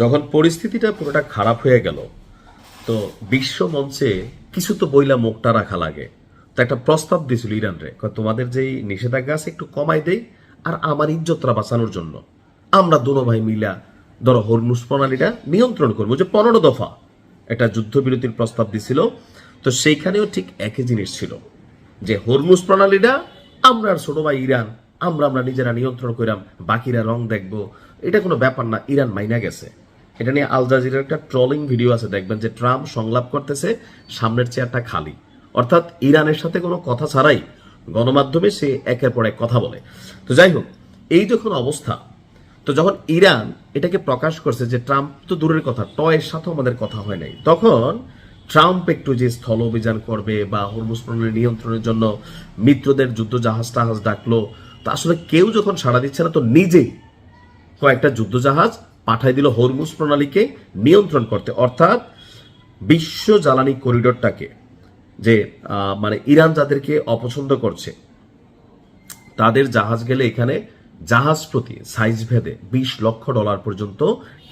যখন পরিস্থিতিটা পুরোটা খারাপ হয়ে গেল, তো বিশ্ব মঞ্চে কিছু তো বইলা মুখটা রাখা লাগে। তো একটা প্রস্তাব দিয়েছিল ইরানরে, তোমাদের যেই নিষেধাজ্ঞা আছে একটু কমাই দেই, আর আমার ইজ্জতটা বাঁচানোর জন্য আমরা দুনো ভাই মিলা ধরো হরমুজ প্রণালীটা নিয়ন্ত্রণ করবো, যে 15 দফা একটা যুদ্ধবিরতির প্রস্তাব দিছিল। তো সেইখানেও ঠিক একই জিনিস ছিল, যে হরমুজ প্রণালীটা আমরা আর ছোট ভাই ইরান আমরা আমরা নিজেরা নিয়ন্ত্রণ করিলাম, বাকিরা রং দেখবো, এটা কোনো ব্যাপার না। ইরান মাইনা গেছে। এটা নিয়ে আল জাজিরার একটা ট্রলিং ভিডিও আছে, দেখবেন যে ট্রাম্প সংলাপ করতেছে, সামনের চেয়ারটা খালি, অর্থাৎ ইরানের সাথে কোনো কথা ছাড়াই গণমাধ্যমে সে একের পর এক কথা বলে। তো যাই হোক, এই যখন অবস্থা, তো যখন ইরান এটাকে প্রকাশ করছে যে ট্রাম্প তো দূরের কথা, টয়ের সাথেও আমাদের কথা হয় নাই, তখন ট্রাম্প একটু যে স্থল অভিযান করবে বা হরমুজ প্রণালী নিয়ন্ত্রণের জন্য মিত্রদের যুদ্ধ জাহাজ টাহাজ ডাকলো, তা আসলে কেউ যখন সাড়া দিচ্ছে না, তো নিজেই কয়েকটা যুদ্ধ জাহাজ পাঠাই দিল হরমুজ প্রণালীকে নিয়ন্ত্রণ করতে, অর্থাৎ বিশ্ব জ্বালানি করিডোরটাকে, যে মানে ইরান যাদেরকে অপছন্দ করছে তাদের জাহাজ গেলে এখানে জাহাজ প্রতি সাইজ ভেদে $20 লক্ষ পর্যন্ত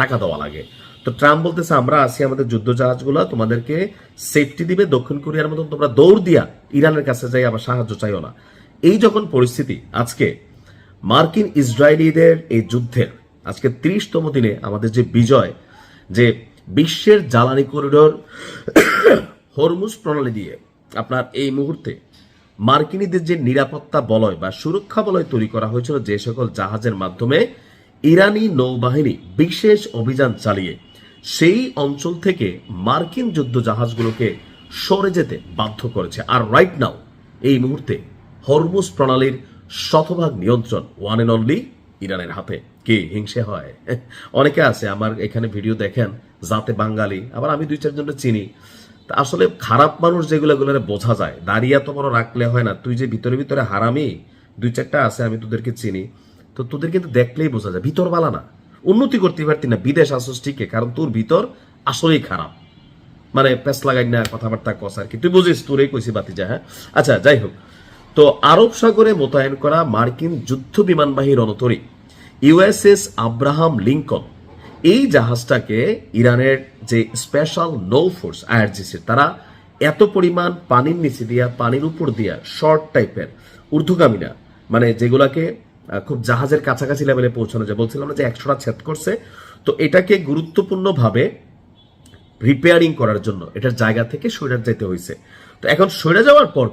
টাকা দেওয়া লাগে। তো ট্রাম্প বলতেছে আমরা আছি, আমাদের যুদ্ধ জাহাজগুলো তোমাদেরকে সেফটি দিবে, দক্ষিণ কোরিয়ার মতন তোমরা দৌড় দিয়া ইরানের কাছে যাই আবার সাহায্য চাইও না। এই যখন পরিস্থিতি, আজকে মার্কিন ইসরায়েলিদের এই যুদ্ধের আজকে 30তম দিনে আমাদের যে বিজয়, যে বিশ্বের জ্বালানি করিডোর হরমুজ প্রণালী দিয়ে আপনার এই মুহূর্তে মার্কিনীদের যে নিরাপত্তা বলয় বা সুরক্ষা বলয় তৈরি করা হয়েছিল, যে সকল জাহাজের মাধ্যমে ইরানি নৌবাহিনী বিশেষ অভিযান চালিয়ে সেই অঞ্চল থেকে মার্কিন যুদ্ধ জাহাজগুলোকে সরে যেতে বাধ্য করেছে। আর রাইট নাও এই মুহূর্তে হরমুজ প্রণালীর শতভাগ নিয়ন্ত্রণ ওয়ান এন্ড অনলি ইরানের হাতে। কি হিংসে হয়! অনেকে আছে আমার এখানে ভিডিও দেখেন, যাতে বাঙালি, আবার আমি 2-4 জনের চিনি। আসলে খারাপ মানুষ যেগুলো বোঝা যায়, দাঁড়িয়ে তো বড় রাখলে হয় না। তুই যে ভিতরে ভিতরে হারামি 2-4টা আছে, আমি তোদেরকে চিনি, তো তোদের কিন্তু দেখলেই বোঝা যায় ভিতর বালা না, উন্নতি করতে পারতি না, বিদেশ আসোস ঠিকই, কারণ তোর ভিতর আসলেই খারাপ, মানে প্যাস লাগাই না, কথাবার্তা কস আর কি, তুই বুঝিস, তোরই কইছি বাতি যা। হ্যাঁ, আচ্ছা যাই হোক, তো আরব সাগরে মোতায়েন করা মার্কিন যুদ্ধ বিমানবাহী রণতরী ইউএসএস আব্রাহাম লিঙ্কন, এই জাহাজটাকে ইরানের যে স্পেশাল নৌ ফোর্স আইআরজিসি, তারা এত পরিমাণ পানির নিচে দিয়া, পানির উপর দিয়া, শর্ট টাইপের ঊর্ধ্বগামী না, মানে যেগুলাকে খুব জাহাজের কাছাকাছি লেভেলে পৌঁছানো যায়, বলছিলাম না যে 100টা ছেদ করছে, তো এটাকে গুরুত্বপূর্ণভাবে রিপেয়ারিং করার জন্য এটার জায়গা থেকে সরে যেতে হয়েছে। তো এখন সরে যাওয়ার পর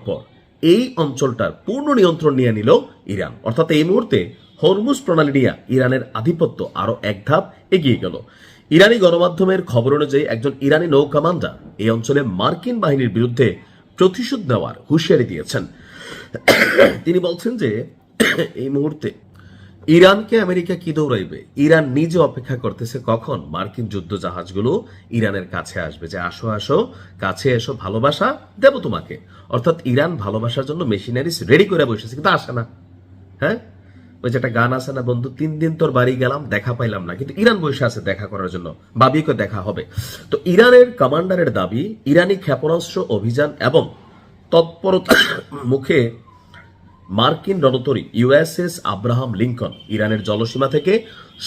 এই অঞ্চলটার পূর্ণ নিয়ন্ত্রণ নিয়ে নিল ইরান, অর্থাৎ এই মুহূর্তে হরমুজ প্রণালী নিয়ে ইরানের আধিপত্য আরো এক ধাপ এগিয়ে গেল। ইরানি গণমাধ্যমের খবর অনুযায়ী একজন ইরানি নৌ কমান্ডার এই অঞ্চলে মার্কিন বাহিনীর বিরুদ্ধে প্রতিশোধ নেওয়ার হুঁশিয়ারি দিয়েছেন। তিনি বলছেন যে এই মুহূর্তে ইরানকে আমেরিকা কি দৌড়াইবে, ইরান নিজে অপেক্ষা করতেছে কখন মার্কিন যুদ্ধ জাহাজগুলো ইরানের কাছে আসবে, যে আসো আসো কাছে এসো, ভালোবাসা দেব তোমাকে। অর্থাৎ ইরান ভালোবাসার জন্য মেশিনারিজ রেডি করে বসেছে, কিন্তু আসে না। হ্যাঁ, ওই যে একটা গান আছে না, বন্ধু 3 দিন তোর বাড়ি গেলাম দেখা পাইলাম না, কিন্তু ইরান বসে আছে দেখা করার জন্য, বাবিকে দেখা হবে। তো ইরানের কমান্ডারের দাবি, ইরানি ক্ষেপণাস্ত্র অভিযান এবং তৎপরতার মুখে মার্কিন রণতরী ইউএসএস আব্রাহাম লিঙ্কন ইরানের জলসীমা থেকে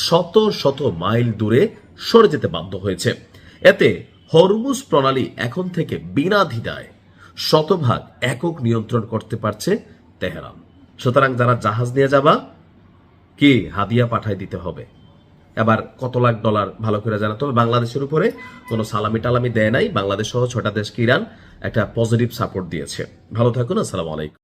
শত শত মাইল দূরে সরে যেতে বাধ্য হয়েছে। এতে হরমুজ প্রণালী এখন থেকে বিনা দ্বিধায় শতভাগ একক নিয়ন্ত্রণ করতে পারছে তেহরান। সুতরাং যারা জাহাজ নিয়ে যাবা, কি হাদিয়া পাঠাই দিতে হবে। এবার কত লাখ ডলার ভালো করে জানা, তবে বাংলাদেশের উপরে কোনো সালামি টালামি দেয় নাই। বাংলাদেশ সহ 6টা দেশকে ইরান একটা পজিটিভ সাপোর্ট দিয়েছে। ভালো থাকুন, আসসালামু আলাইকুম।